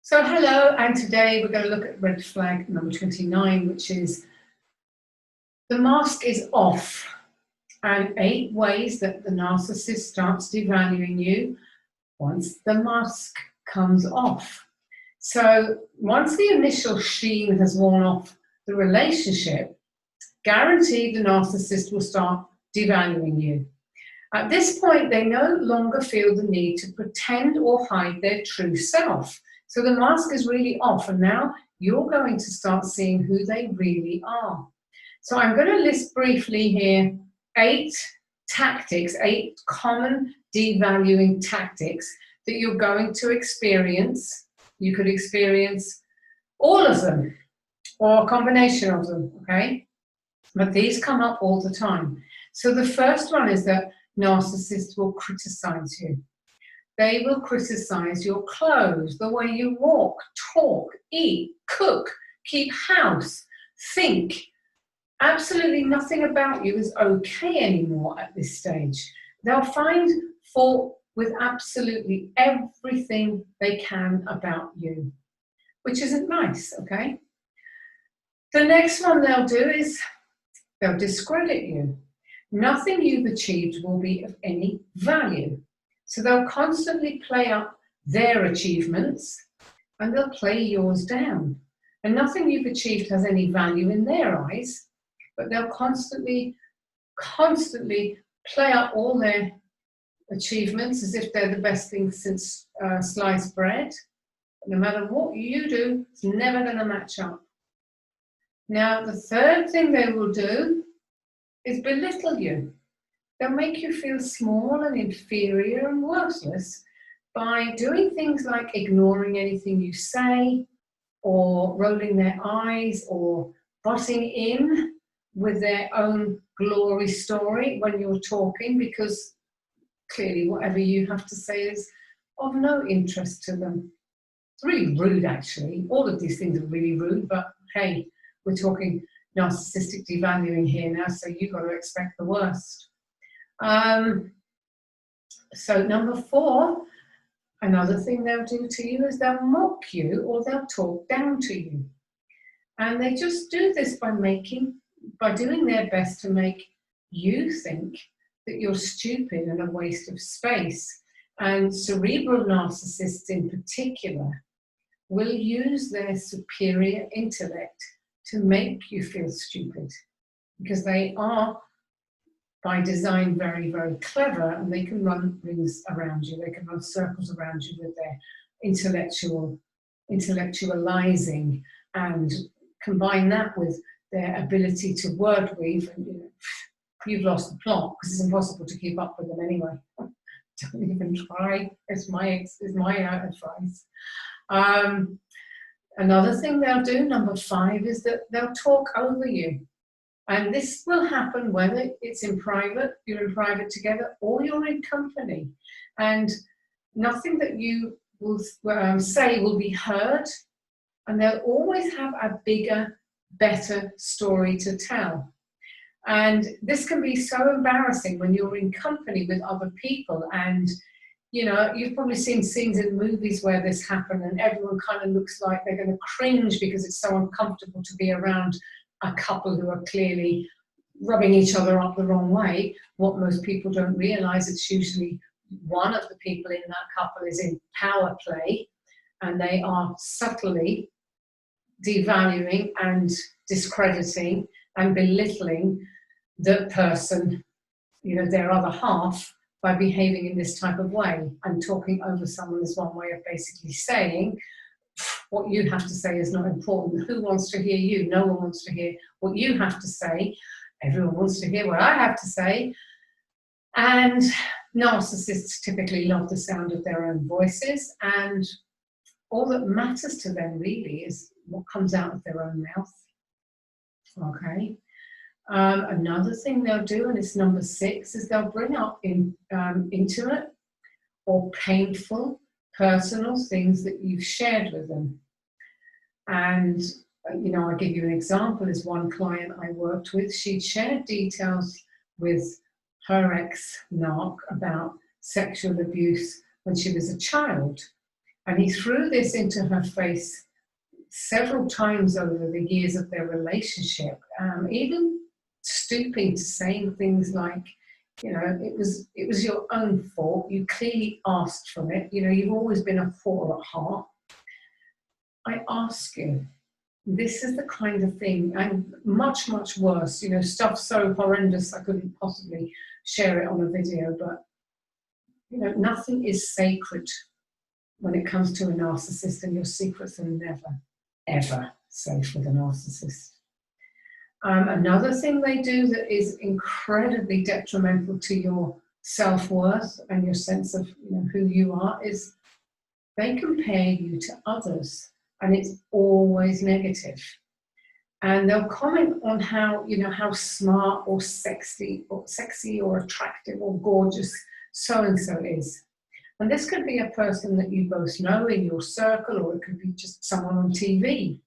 So hello, and today we're going to look at red flag number 29, which is the mask is off, and 8 ways that the narcissist starts devaluing you once the mask comes off. So once the initial sheen has worn off the relationship, guaranteed the narcissist will start devaluing you. At this point, they no longer feel the need to pretend or hide their true self. So the mask is really off, and now you're going to start seeing who they really are. So I'm going to list briefly here 8 tactics, 8 common devaluing tactics that you're going to experience. You could experience all of them or a combination of them, okay? But these come up all the time. So the first one is that narcissists will criticize you. They will criticize your clothes, the way you walk, talk, eat, cook, keep house, think. Absolutely nothing about you is okay anymore at this stage. They'll find fault with absolutely everything they can about you, which isn't nice, okay? The next one they'll do is they'll discredit you. Nothing you've achieved will be of any value. So they'll constantly play up their achievements and they'll play yours down. And nothing you've achieved has any value in their eyes, but they'll constantly play up all their achievements as if they're the best thing since sliced bread. No matter what you do, it's never going to match up. Now, the third thing they will do is belittle you. They'll make you feel small and inferior and worthless by doing things like ignoring anything you say, or rolling their eyes, or butting in with their own glory story when you're talking, because clearly whatever you have to say is of no interest to them. It's really rude, actually. All of these things are really rude, but hey, we're talking narcissistic devaluing here now, so you've got to expect the worst. So number 4, another thing they'll do to you is they'll mock you or they'll talk down to you. And they just do this by doing their best to make you think that you're stupid and a waste of space. And cerebral narcissists in particular will use their superior intellect to make you feel stupid, because they are by design very, very clever, and they can run rings around you. They can run circles around you with their intellectualizing, and combine that with their ability to word weave. And you've lost the plot, because it's impossible to keep up with them anyway. Don't even try. It's my advice. Another thing they'll do, number 5, is that they'll talk over you. And this will happen whether it's in private, you're in private together, or you're in company. And nothing that you will say will be heard. And they'll always have a bigger, better story to tell. And this can be so embarrassing when you're in company with other people. And, you know, you've probably seen scenes in movies where this happens, and everyone kind of looks like they're going to cringe because it's so uncomfortable to be around a couple who are clearly rubbing each other up the wrong way. What most people don't realize, it's usually one of the people in that couple is in power play, and they are subtly devaluing and discrediting and belittling the person, you know, their other half, by behaving in this type of way. And talking over someone is one way of basically saying, what you have to say is not important. Who wants to hear you? No one wants to hear what you have to say. Everyone wants to hear what I have to say. And narcissists typically love the sound of their own voices, and all that matters to them really is what comes out of their own mouth. Okay. Another thing they'll do, and it's number 6, is they'll bring up intimate or painful personal things that you've shared with them. And, you know, I'll give you an example. There's one client I worked with. She'd shared details with her ex-narc about sexual abuse when she was a child. And he threw this into her face several times over the years of their relationship, even stooping to saying things like, you know, it was your own fault. You clearly asked for it. You know, you've always been a whore at heart. I ask you, this is the kind of thing, and much, much worse, you know, stuff so horrendous I couldn't possibly share it on a video, but, you know, nothing is sacred when it comes to a narcissist, and your secrets are never, ever safe with a narcissist. Another thing they do that is incredibly detrimental to your self-worth and your sense of, you know, who you are is they compare you to others, and it's always negative. And they'll comment on how, you know, how smart or sexy or attractive or gorgeous so-and-so is. And this could be a person that you both know in your circle, or it could be just someone on TV.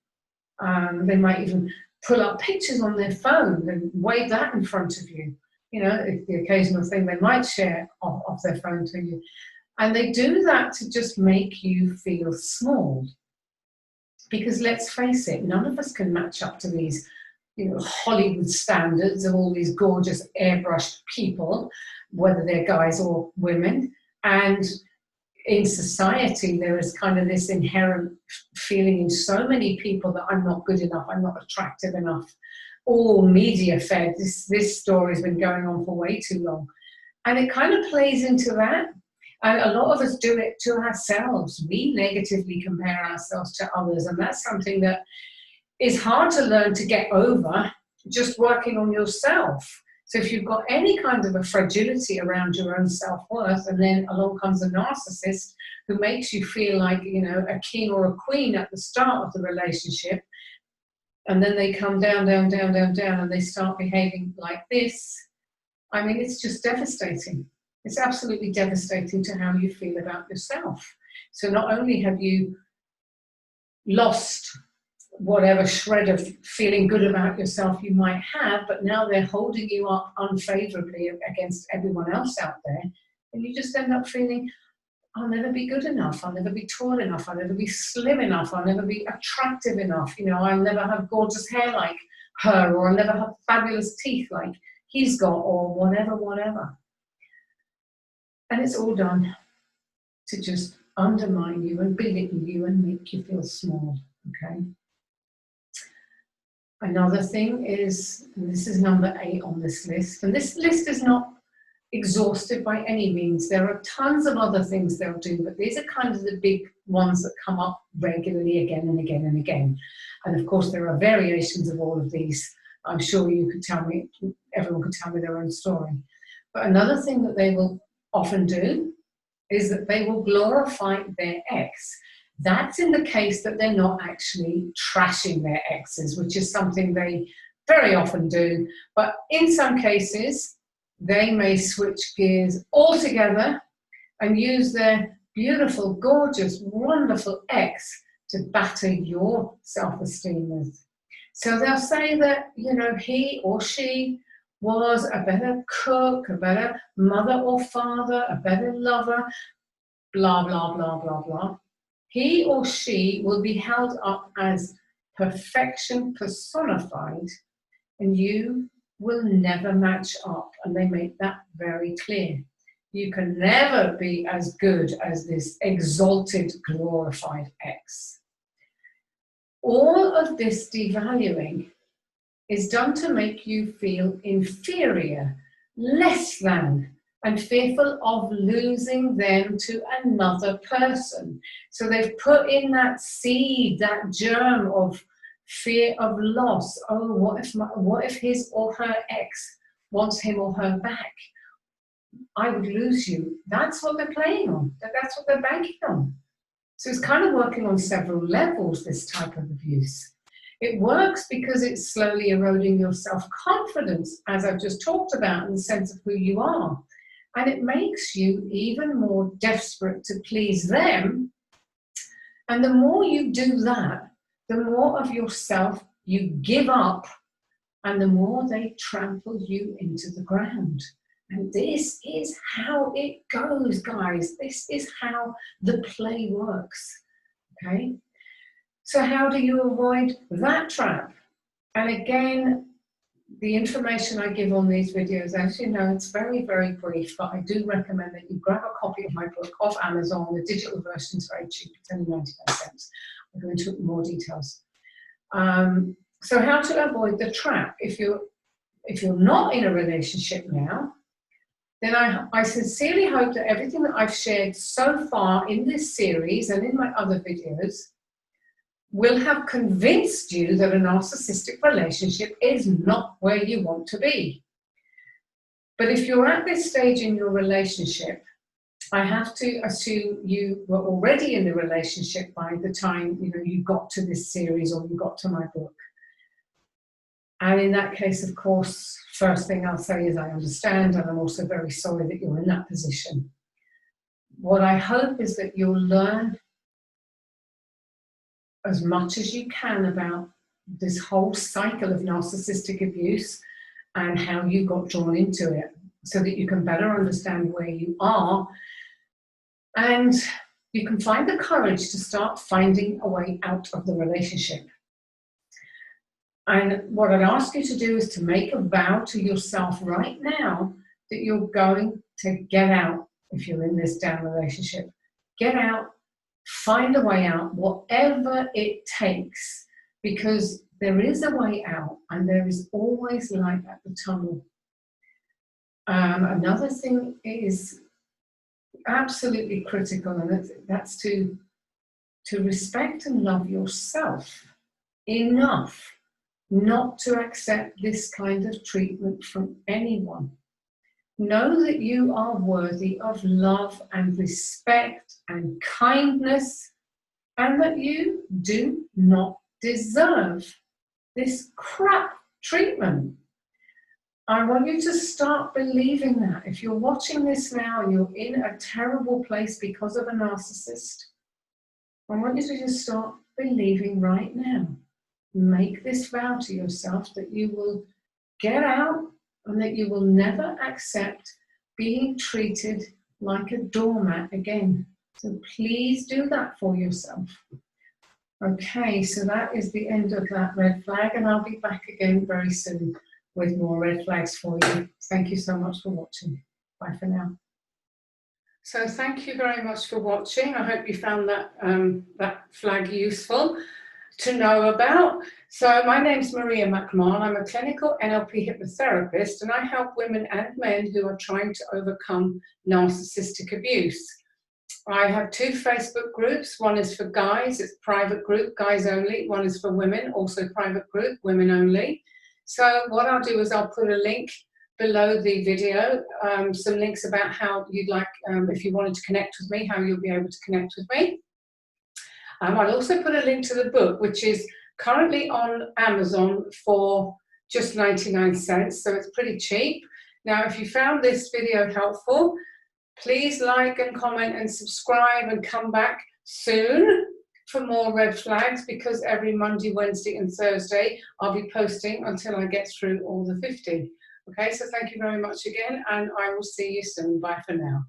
They might even pull up pictures on their phone and wave that in front of you. You know, it's the occasional thing they might share off their phone to you. And they do that to just make you feel small. Because let's face it, none of us can match up to these, you know, Hollywood standards of all these gorgeous airbrushed people, whether they're guys or women. And in society, there is kind of this inherent feeling in so many people that I'm not good enough, I'm not attractive enough. All media fed, this story's been going on for way too long. And it kind of plays into that. And a lot of us do it to ourselves. We negatively compare ourselves to others. And that's something that is hard to learn to get over, just working on yourself. So if you've got any kind of a fragility around your own self-worth, and then along comes a narcissist who makes you feel like, you know, a king or a queen at the start of the relationship, and then they come down, down, down, down, down, and they start behaving like this, I mean, it's just devastating. It's absolutely devastating to how you feel about yourself. So not only have you lost whatever shred of feeling good about yourself you might have, but now they're holding you up unfavorably against everyone else out there, and you just end up feeling, I'll never be good enough, I'll never be tall enough, I'll never be slim enough, I'll never be attractive enough, you know, I'll never have gorgeous hair like her, or I'll never have fabulous teeth like he's got, or whatever. And it's all done to just undermine you and belittle you and make you feel small, okay? Another thing is, and this is number 8 on this list, and this list is not exhaustive by any means. There are tons of other things they'll do, but these are kind of the big ones that come up regularly again and again and again. And of course, there are variations of all of these. I'm sure you could tell me, everyone could tell me their own story. But another thing that they will often do is that they will glorify their ex. That's in the case that they're not actually trashing their exes, which is something they very often do. But in some cases, they may switch gears altogether and use their beautiful, gorgeous, wonderful ex to batter your self-esteem with. So they'll say that, you know, he or she was a better cook, a better mother or father, a better lover, blah, blah, blah, blah, blah. He or she will be held up as perfection personified, and you will never match up. And they make that very clear. You can never be as good as this exalted, glorified ex. All of this devaluing is done to make you feel inferior, less than, and fearful of losing them to another person. So they've put in that seed, that germ of fear of loss. Oh, what if his or her ex wants him or her back? I would lose you. That's what they're playing on. That's what they're banking on. So it's kind of working on several levels, this type of abuse. It works because it's slowly eroding your self-confidence, as I've just talked about, in the sense of who you are. And it makes you even more desperate to please them. And the more you do that, the more of yourself you give up, and the more they trample you into the ground. And this is how it goes, guys. This is how the play works, okay? So how do you avoid that trap? And again, the information I give on these videos, as you know, it's very, very brief, but I do recommend that you grab a copy of my book off Amazon. The digital version is very cheap, it's only 99 cents. I'll go into more details. So how to avoid the trap? If you're not in a relationship now, then I sincerely hope that everything that I've shared so far in this series and in my other videos will have convinced you that a narcissistic relationship is not where you want to be. But if you're at this stage in your relationship, I have to assume you were already in the relationship by the time you got to this series or you got to my book. And in that case, of course, first thing I'll say is I understand, and I'm also very sorry that you're in that position. What I hope is that you'll learn as much as you can about this whole cycle of narcissistic abuse and how you got drawn into it, so that you can better understand where you are and you can find the courage to start finding a way out of the relationship. And what I'd ask you to do is to make a vow to yourself right now that you're going to get out if you're in this damn relationship. Get out, find a way out, whatever it takes, because there is a way out and there is always light at the tunnel. Another thing is absolutely critical, and that's to respect and love yourself enough not to accept this kind of treatment from anyone. Know that you are worthy of love and respect and kindness, and that you do not deserve this crap treatment. I want you to start believing that. If you're watching this now and you're in a terrible place because of a narcissist, I want you to just start believing right now. Make this vow to yourself that you will get out and that you will never accept being treated like a doormat again. So please do that for yourself. Okay, so that is the end of that red flag, and I'll be back again very soon with more red flags for you. Thank you so much for watching. Bye for now. So thank you very much for watching. I hope you found that, that flag useful to know about. So my name's Maria McMahon. I'm a clinical NLP hypnotherapist, and I help women and men who are trying to overcome narcissistic abuse. I have 2 Facebook groups. One is for guys, it's private group, guys only. One is for women, also private group, women only. So what I'll do is I'll put a link below the video, some links about how you'd like, if you wanted to connect with me, how you'll be able to connect with me. I'll also put a link to the book, which is currently on Amazon for just 99 cents, so it's pretty cheap. Now, if you found this video helpful, please like and comment and subscribe and come back soon for more red flags, because every Monday, Wednesday and Thursday I'll be posting until I get through all the 50. Okay, so thank you very much again, and I will see you soon. Bye for now.